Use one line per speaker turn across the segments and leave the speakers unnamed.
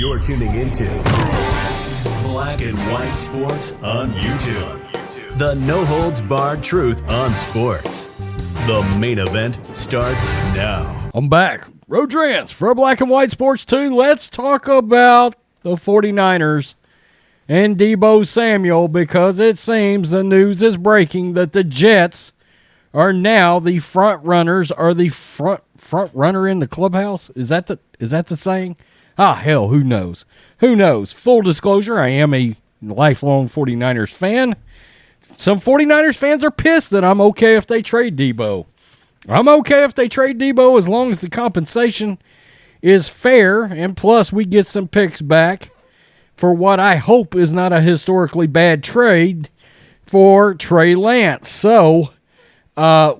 You're tuning into Black and White Sports on YouTube. The no-holds-barred truth on sports. The main event starts now.
I'm back. Rodrance for Black and White Sports 2. Let's talk about the 49ers and Deebo Samuel, because it seems the news is breaking that the Jets are now the front runners, or the front runner in the clubhouse. Is that the saying? Ah, hell, who knows? Who knows? Full disclosure, I am a lifelong 49ers fan. Some 49ers fans are pissed that I'm okay if they trade Deebo. I'm okay if they trade Deebo as long as the compensation is fair, and plus we get some picks back for what I hope is not a historically bad trade for Trey Lance. So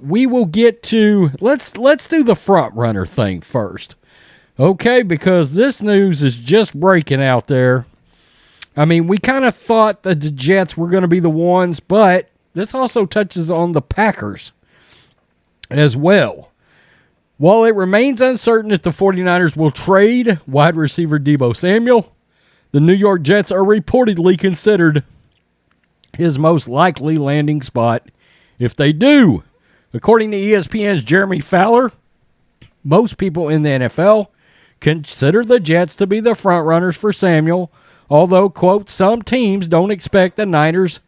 we will get to, let's do the front runner thing first. Okay, because this news is just breaking out there. I mean, we kind of thought that the Jets were going to be the ones, but this also touches on the Packers as well. While it remains uncertain if the 49ers will trade wide receiver Deebo Samuel, the New York Jets are reportedly considered his most likely landing spot if they do. According to ESPN's Jeremy Fowler, most people in the NFL consider the Jets to be the front runners for Samuel, although, quote, some teams don't expect the Niners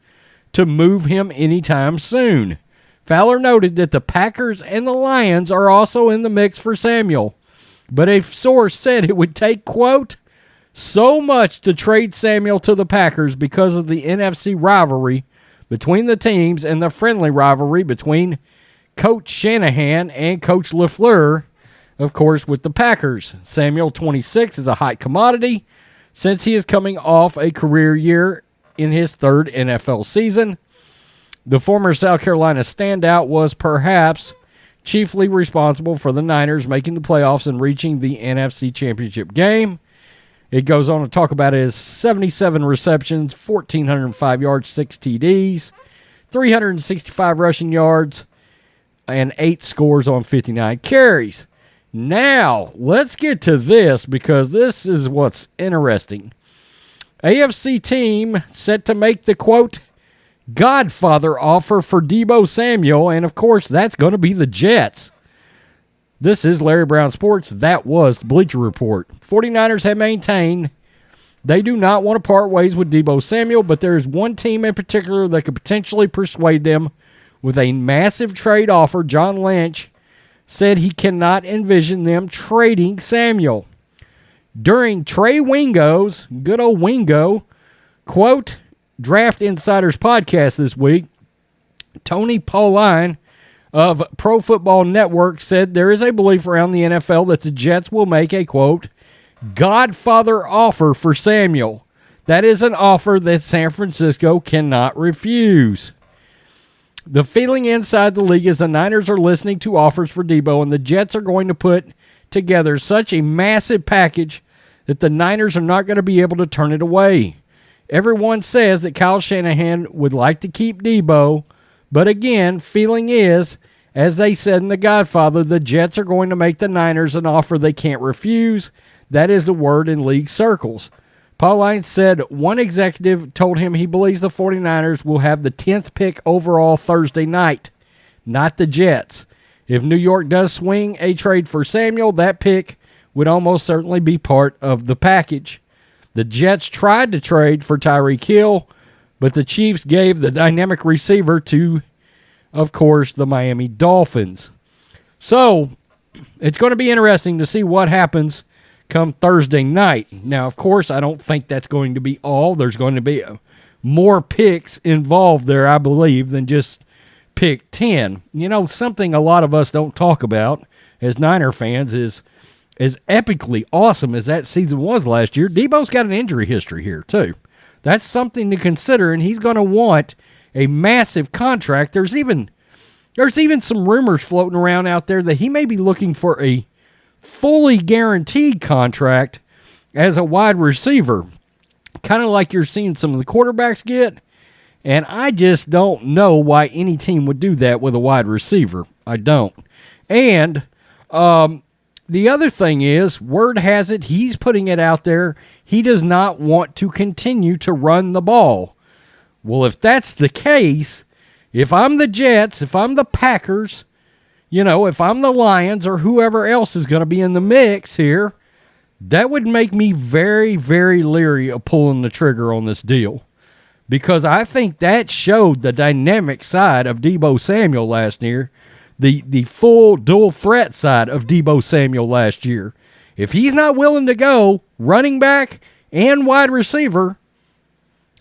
to move him anytime soon. Fowler noted that the Packers and the Lions are also in the mix for Samuel, but a source said it would take, quote, so much to trade Samuel to the Packers because of the NFC rivalry between the teams and the friendly rivalry between Coach Shanahan and Coach LaFleur, of course, with the Packers. Samuel, 26, is a hot commodity since he is coming off a career year in his third NFL season. The former South Carolina standout was perhaps chiefly responsible for the Niners making the playoffs and reaching the NFC Championship game. It goes on to talk about his 77 receptions, 1,405 yards, 6 TDs, 365 rushing yards, and 8 scores on 59 carries. Now, let's get to this, because this is what's interesting. AFC team set to make the, quote, Godfather offer for Deebo Samuel, and of course, that's going to be the Jets. This is Larry Brown Sports. That was the Bleacher Report. 49ers have maintained they do not want to part ways with Deebo Samuel, but there is one team in particular that could potentially persuade them with a massive trade offer. John Lynch said he cannot envision them trading Samuel. During Trey Wingo's, good old Wingo, quote, Draft Insiders podcast this week, Tony Pauline of Pro Football Network said there is a belief around the NFL that the Jets will make a, quote, Godfather offer for Samuel. That is an offer that San Francisco cannot refuse. The feeling inside the league is the Niners are listening to offers for Deebo, and the Jets are going to put together such a massive package that the Niners are not going to be able to turn it away. Everyone says that Kyle Shanahan would like to keep Deebo, but again, feeling is, as they said in The Godfather, the Jets are going to make the Niners an offer they can't refuse. That is the word in league circles. Pauline said one executive told him he believes the 49ers will have the 10th pick overall Thursday night, not the Jets. If New York does swing a trade for Samuel, that pick would almost certainly be part of the package. The Jets tried to trade for Tyreek Hill, but the Chiefs gave the dynamic receiver to, of course, the Miami Dolphins. So, it's going to be interesting to see what happens come Thursday night. Now, of course, I don't think that's going to be all. There's going to be more picks involved there, I believe, than just pick 10. You know, something a lot of us don't talk about as Niner fans is, as epically awesome as that season was last year, Deebo's got an injury history here, too. That's something to consider, and he's going to want a massive contract. There's even some rumors floating around out there that he may be looking for a fully guaranteed contract as a wide receiver, kind of like you're seeing some of the quarterbacks get, and I just don't know why any team would do that with a wide receiver. I don't. And the other thing is, word has it, he's putting it out there, he does not want to continue to run the ball. Well, if that's the case, if I'm the Jets, if I'm the Packers, if I'm the Lions or whoever else is going to be in the mix here, that would make me very, very leery of pulling the trigger on this deal. Because I think that showed the dynamic side of Deebo Samuel last year, the full dual threat side of Deebo Samuel last year. If he's not willing to go running back and wide receiver,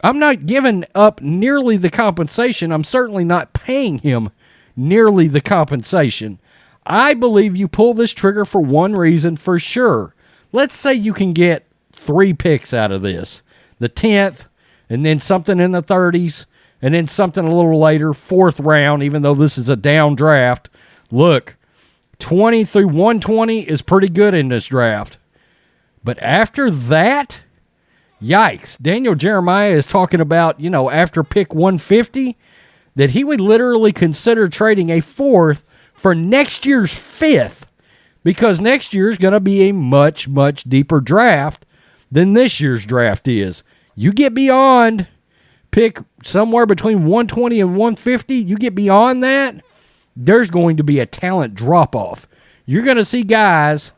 I'm not giving up nearly the compensation. I'm certainly not paying him nearly the compensation. I believe you pull this trigger for one reason for sure. Let's say you can get 3 picks out of this. The 10th, and then something in the 30s, and then something a little later, 4th round, even though this is a down draft. Look, 20 through 120 is pretty good in this draft. But after that, yikes. Daniel Jeremiah is talking about, after pick 150, that he would literally consider trading a 4th for next year's 5th, because next year is going to be a much, much deeper draft than this year's draft is. You get beyond pick somewhere between 120 and 150, you get beyond that, there's going to be a talent drop-off. You're going to see guys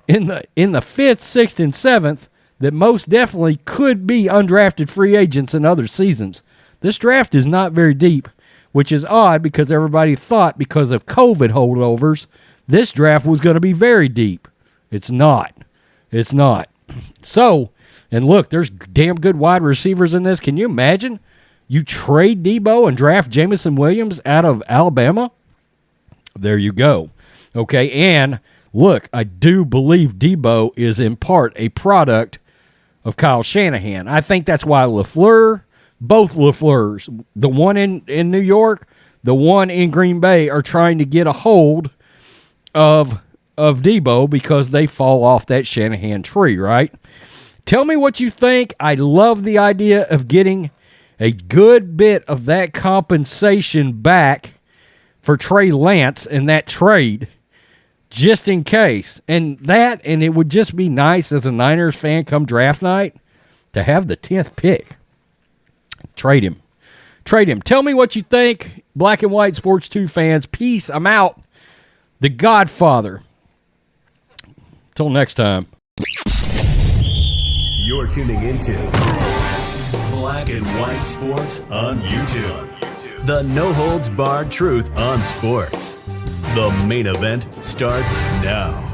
in the 5th, 6th, and 7th that most definitely could be undrafted free agents in other seasons. This draft is not very deep, which is odd because everybody thought because of COVID holdovers, this draft was going to be very deep. It's not. It's not. So, and look, there's damn good wide receivers in this. Can you imagine? You trade Deebo and draft Jameson Williams out of Alabama? There you go. Okay, and look, I do believe Deebo is in part a product of Kyle Shanahan. I think that's why both LaFleurs, the one in New York, the one in Green Bay, are trying to get a hold of Deebo because they fall off that Shanahan tree, right? Tell me what you think. I love the idea of getting a good bit of that compensation back for Trey Lance in that trade, just in case. And it would just be nice as a Niners fan come draft night to have the 10th pick. Trade him. Tell me what you think, Black and White Sports 2 fans. Peace. I'm out. The Godfather. Till next time.
You're tuning into Black and White Sports on YouTube. The no-holds-barred truth on sports. The main event starts now.